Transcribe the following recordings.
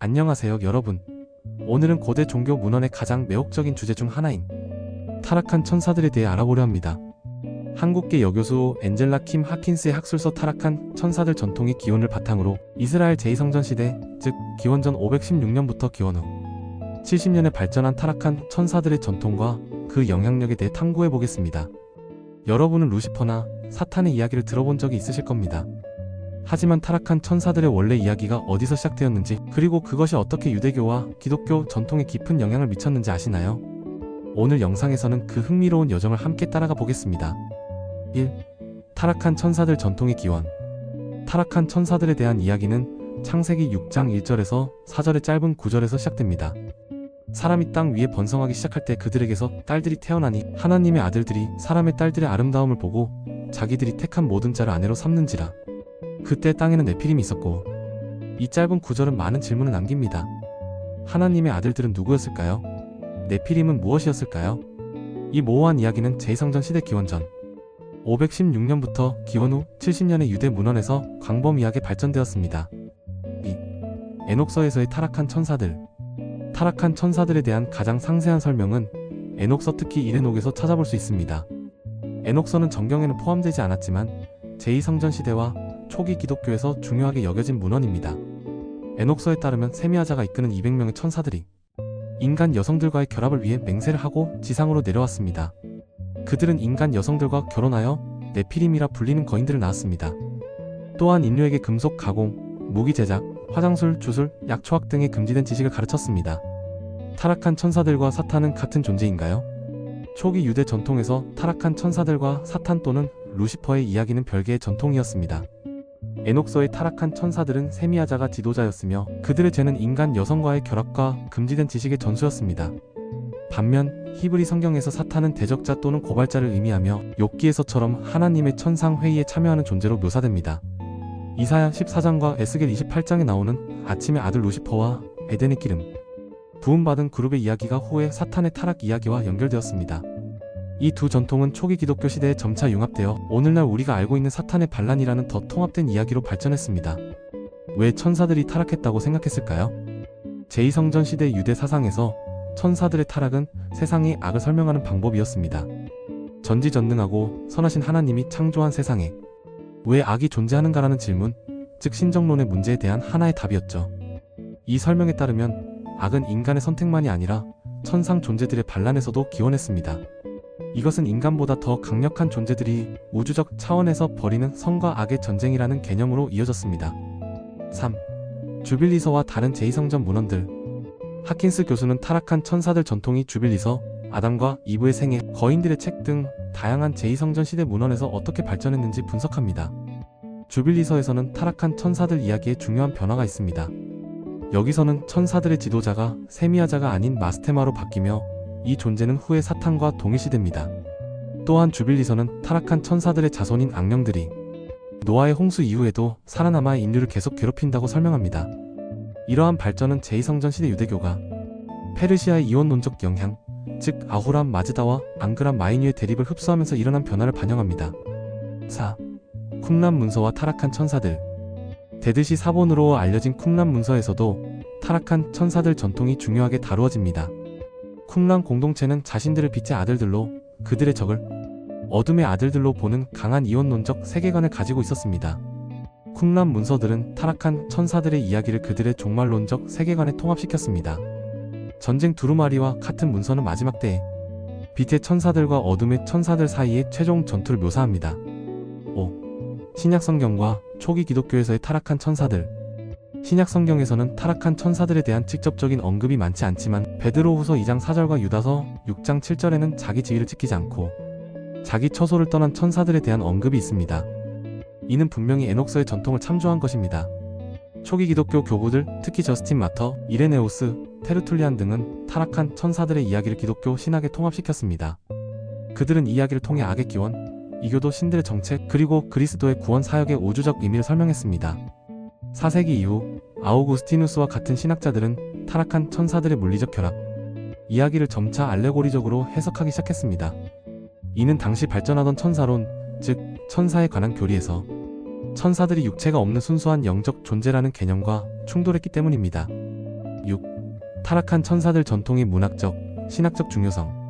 안녕하세요 여러분. 오늘은 고대 종교 문헌의 가장 매혹적인 주제 중 하나인 타락한 천사들에 대해 알아보려 합니다. 한국계 여교수 엔젤라 킴 하킨스의 학술서 타락한 천사들 전통의 기원을 바탕으로 이스라엘 제2성전 시대, 즉 기원전 516년부터 기원 후 70년에 발전한 타락한 천사들의 전통과 그 영향력에 대해 탐구해 보겠습니다. 여러분은 루시퍼나 사탄의 이야기를 들어본 적이 있으실 겁니다. 하지만 타락한 천사들의 원래 이야기가 어디서 시작되었는지, 그리고 그것이 어떻게 유대교와 기독교 전통에 깊은 영향을 미쳤는지 아시나요? 오늘 영상에서는 그 흥미로운 여정을 함께 따라가 보겠습니다. 1. 타락한 천사들 전통의 기원. 타락한 천사들에 대한 이야기는 창세기 6장 1절에서 4절의 짧은 구절에서 시작됩니다. 사람이 땅 위에 번성하기 시작할 때 그들에게서 딸들이 태어나니 하나님의 아들들이 사람의 딸들의 아름다움을 보고 자기들이 택한 모든 자를 아내로 삼는지라. 그때 땅에는 네피림이 있었고. 이 짧은 구절은 많은 질문을 남깁니다. 하나님의 아들들은 누구였을까요? 네피림은 무엇이었을까요? 이 모호한 이야기는 제2성전 시대 기원전 516년부터 기원 후 70년의 유대 문헌에서 광범위하게 발전되었습니다. 2. 에녹서에서의 타락한 천사들. 타락한 천사들에 대한 가장 상세한 설명은 에녹서, 특히 1에녹에서 찾아볼 수 있습니다. 에녹서는 정경에는 포함되지 않았지만 제2성전 시대와 초기 기독교에서 중요하게 여겨진 문헌입니다. 에녹서에 따르면 세미야자가 이끄는 200명의 천사들이 인간 여성들과의 결합을 위해 맹세를 하고 지상으로 내려왔습니다. 그들은 인간 여성들과 결혼하여 네피림이라 불리는 거인들을 낳았습니다. 또한 인류에게 금속 가공, 무기 제작, 화장술, 주술, 약초학 등의 금지된 지식을 가르쳤습니다. 타락한 천사들과 사탄은 같은 존재인가요? 초기 유대 전통에서 타락한 천사들과 사탄 또는 루시퍼의 이야기는 별개의 전통이었습니다. 에녹서의 타락한 천사들은 세미야자가 지도자였으며 그들의 죄는 인간 여성과의 결합과 금지된 지식의 전수였습니다. 반면 히브리 성경에서 사탄은 대적자 또는 고발자를 의미하며 욥기에서처럼 하나님의 천상 회의에 참여하는 존재로 묘사됩니다. 이사야 14장과 에스겔 28장에 나오는 아침의 아들 루시퍼와 에덴의 기름, 부음받은 그룹의 이야기가 후에 사탄의 타락 이야기와 연결되었습니다. 이 두 전통은 초기 기독교 시대에 점차 융합되어 오늘날 우리가 알고 있는 사탄의 반란이라는 더 통합된 이야기로 발전했습니다. 왜 천사들이 타락했다고 생각했을까요? 제2성전 시대 유대 사상에서 천사들의 타락은 세상의 악을 설명하는 방법이었습니다. 전지전능하고 선하신 하나님이 창조한 세상에 왜 악이 존재하는가라는 질문, 즉 신정론의 문제에 대한 하나의 답이었죠. 이 설명에 따르면 악은 인간의 선택만이 아니라 천상 존재들의 반란에서도 기원했습니다. 이것은 인간보다 더 강력한 존재들이 우주적 차원에서 벌이는 선과 악의 전쟁이라는 개념으로 이어졌습니다. 3. 주빌리서와 다른 제2성전 문헌들. 하킨스 교수는 타락한 천사들 전통이 주빌리서, 아담과 이브의 생애, 거인들의 책 등 다양한 제2성전 시대 문헌에서 어떻게 발전했는지 분석합니다. 주빌리서에서는 타락한 천사들 이야기에 중요한 변화가 있습니다. 여기서는 천사들의 지도자가 세미야자가 아닌 마스테마로 바뀌며 이 존재는 후에 사탄과 동일시됩니다. 또한 주빌리서는 타락한 천사들의 자손인 악령들이 노아의 홍수 이후에도 살아남아 인류를 계속 괴롭힌다고 설명합니다. 이러한 발전은 제2성전 시대 유대교가 페르시아의 이원론적 영향, 즉 아후람 마즈다와 앙그람 마이뉴의 대립을 흡수하면서 일어난 변화를 반영합니다. 4. 쿰란 문서와 타락한 천사들. 데드시 사본으로 알려진 쿰란 문서에서도 타락한 천사들 전통이 중요하게 다루어집니다. 쿰란 공동체는 자신들을 빛의 아들들로, 그들의 적을 어둠의 아들들로 보는 강한 이원론적 세계관을 가지고 있었습니다. 쿰란 문서들은 타락한 천사들의 이야기를 그들의 종말론적 세계관에 통합시켰습니다. 전쟁 두루마리와 같은 문서는 마지막 때에 빛의 천사들과 어둠의 천사들 사이의 최종 전투를 묘사합니다. 5. 신약성경과 초기 기독교에서의 타락한 천사들. 신약성경에서는 타락한 천사들에 대한 직접적인 언급이 많지 않지만 베드로후서 2장 4절과 유다서 6장 7절에는 자기 지위를 지키지 않고 자기 처소를 떠난 천사들에 대한 언급이 있습니다. 이는 분명히 에녹서의 전통을 참조한 것입니다. 초기 기독교 교부들, 특히 저스틴 마터, 이레네우스, 테르툴리안 등은 타락한 천사들의 이야기를 기독교 신학에 통합시켰습니다. 그들은 이 이야기를 통해 악의 기원, 이교도 신들의 정책, 그리고 그리스도의 구원 사역의 우주적 의미를 설명했습니다. 4세기 이후 아우구스티누스와 같은 신학자들은 타락한 천사들의 물리적 결합, 이야기를 점차 알레고리적으로 해석하기 시작했습니다. 이는 당시 발전하던 천사론, 즉 천사에 관한 교리에서 천사들이 육체가 없는 순수한 영적 존재라는 개념과 충돌했기 때문입니다. 6. 타락한 천사들 전통의 문학적, 신학적 중요성.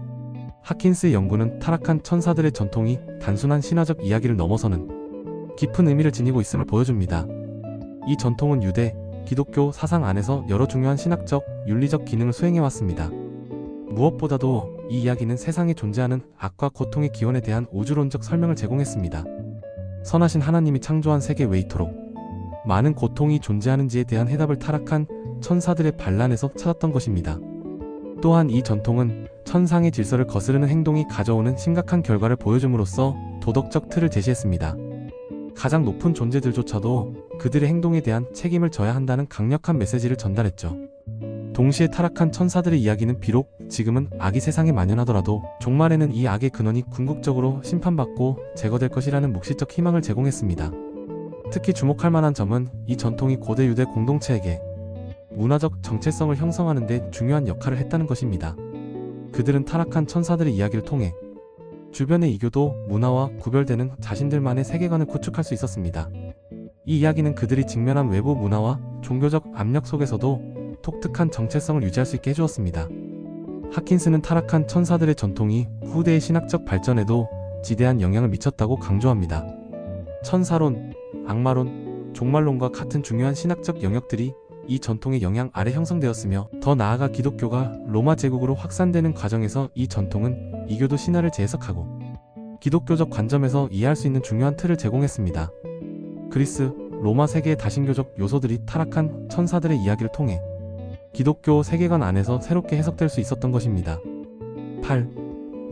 하킨스의 연구는 타락한 천사들의 전통이 단순한 신화적 이야기를 넘어서는 깊은 의미를 지니고 있음을 보여줍니다. 이 전통은 유대, 기독교 사상 안에서 여러 중요한 신학적, 윤리적 기능을 수행해왔습니다. 무엇보다도 이 이야기는 세상에 존재하는 악과 고통의 기원에 대한 우주론적 설명을 제공했습니다. 선하신 하나님이 창조한 세계 외이토록 많은 고통이 존재하는지에 대한 해답을 타락한 천사들의 반란에서 찾았던 것입니다. 또한 이 전통은 천상의 질서를 거스르는 행동이 가져오는 심각한 결과를 보여줌으로써 도덕적 틀을 제시했습니다. 가장 높은 존재들조차도 그들의 행동에 대한 책임을 져야 한다는 강력한 메시지를 전달했죠. 동시에 타락한 천사들의 이야기는 비록 지금은 악이 세상에 만연하더라도 종말에는 이 악의 근원이 궁극적으로 심판받고 제거될 것이라는 묵시적 희망을 제공했습니다. 특히 주목할 만한 점은 이 전통이 고대 유대 공동체에게 문화적 정체성을 형성하는 데 중요한 역할을 했다는 것입니다. 그들은 타락한 천사들의 이야기를 통해 주변의 이교도 문화와 구별되는 자신들만의 세계관을 구축할 수 있었습니다. 이 이야기는 그들이 직면한 외부 문화와 종교적 압력 속에서도 독특한 정체성을 유지할 수 있게 해주었습니다. 하킨스는 타락한 천사들의 전통이 후대의 신학적 발전에도 지대한 영향을 미쳤다고 강조합니다. 천사론, 악마론, 종말론과 같은 중요한 신학적 영역들이 이 전통의 영향 아래 형성되었으며, 더 나아가 기독교가 로마 제국으로 확산되는 과정에서 이 전통은 이교도 신화를 재해석하고 기독교적 관점에서 이해할 수 있는 중요한 틀을 제공했습니다. 그리스, 로마 세계의 다신교적 요소들이 타락한 천사들의 이야기를 통해 기독교 세계관 안에서 새롭게 해석될 수 있었던 것입니다. 8.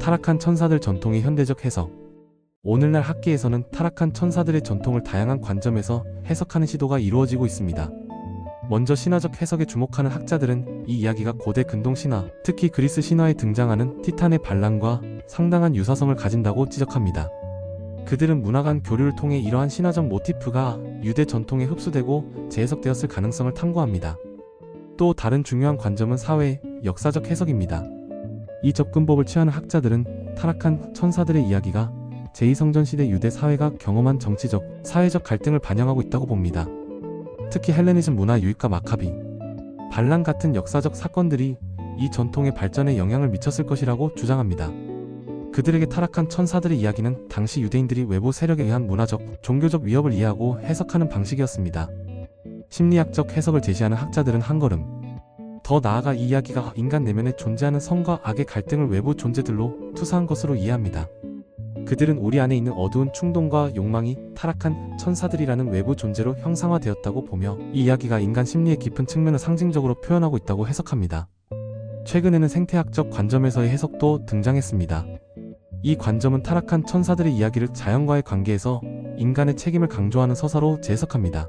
타락한 천사들 전통의 현대적 해석. 오늘날 학계에서는 타락한 천사들의 전통을 다양한 관점에서 해석하는 시도가 이루어지고 있습니다. 먼저 신화적 해석에 주목하는 학자들은 이 이야기가 고대 근동 신화, 특히 그리스 신화에 등장하는 티탄의 반란과 상당한 유사성을 가진다고 지적합니다. 그들은 문화 간 교류를 통해 이러한 신화적 모티프가 유대 전통에 흡수되고 재해석되었을 가능성을 탐구합니다. 또 다른 중요한 관점은 사회, 역사적 해석입니다. 이 접근법을 취하는 학자들은 타락한 천사들의 이야기가 제2성전 시대 유대 사회가 경험한 정치적, 사회적 갈등을 반영하고 있다고 봅니다. 특히 헬레니즘 문화 유입과 마카비, 반란 같은 역사적 사건들이 이 전통의 발전에 영향을 미쳤을 것이라고 주장합니다. 그들에게 타락한 천사들의 이야기는 당시 유대인들이 외부 세력에 의한 문화적, 종교적 위협을 이해하고 해석하는 방식이었습니다. 심리학적 해석을 제시하는 학자들은 한 걸음 더 나아가 이 이야기가 인간 내면에 존재하는 선과 악의 갈등을 외부 존재들로 투사한 것으로 이해합니다. 그들은 우리 안에 있는 어두운 충동과 욕망이 타락한 천사들이라는 외부 존재로 형상화되었다고 보며, 이 이야기가 인간 심리의 깊은 측면을 상징적으로 표현하고 있다고 해석합니다. 최근에는 생태학적 관점에서의 해석도 등장했습니다. 이 관점은 타락한 천사들의 이야기를 자연과의 관계에서 인간의 책임을 강조하는 서사로 재해석합니다.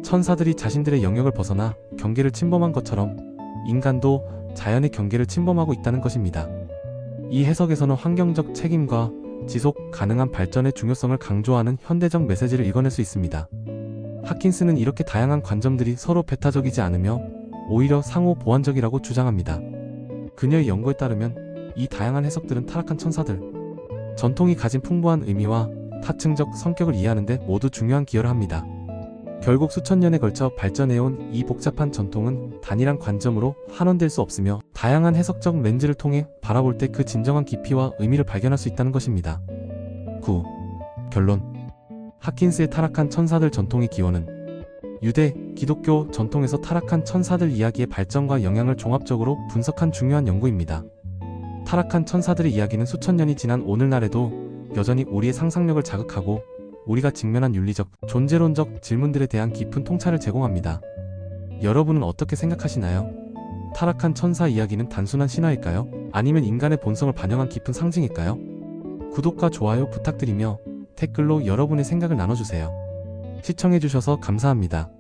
천사들이 자신들의 영역을 벗어나 경계를 침범한 것처럼 인간도 자연의 경계를 침범하고 있다는 것입니다. 이 해석에서는 환경적 책임과 지속 가능한 발전의 중요성을 강조하는 현대적 메시지를 읽어낼 수 있습니다. 하킨스는 이렇게 다양한 관점들이 서로 배타적이지 않으며 오히려 상호 보완적이라고 주장합니다. 그녀의 연구에 따르면 이 다양한 해석들은 타락한 천사들 전통이 가진 풍부한 의미와 타층적 성격을 이해하는 데 모두 중요한 기여를 합니다. 결국 수천 년에 걸쳐 발전해온 이 복잡한 전통은 단일한 관점으로 한원될 수 없으며, 다양한 해석적 렌즈를 통해 바라볼 때 그 진정한 깊이와 의미를 발견할 수 있다는 것입니다. 9. 결론. 하킨스의 타락한 천사들 전통의 기원은 유대, 기독교 전통에서 타락한 천사들 이야기의 발전과 영향을 종합적으로 분석한 중요한 연구입니다. 타락한 천사들의 이야기는 수천 년이 지난 오늘날에도 여전히 우리의 상상력을 자극하고 우리가 직면한 윤리적, 존재론적 질문들에 대한 깊은 통찰을 제공합니다. 여러분은 어떻게 생각하시나요? 타락한 천사 이야기는 단순한 신화일까요? 아니면 인간의 본성을 반영한 깊은 상징일까요? 구독과 좋아요 부탁드리며 댓글로 여러분의 생각을 나눠주세요. 시청해주셔서 감사합니다.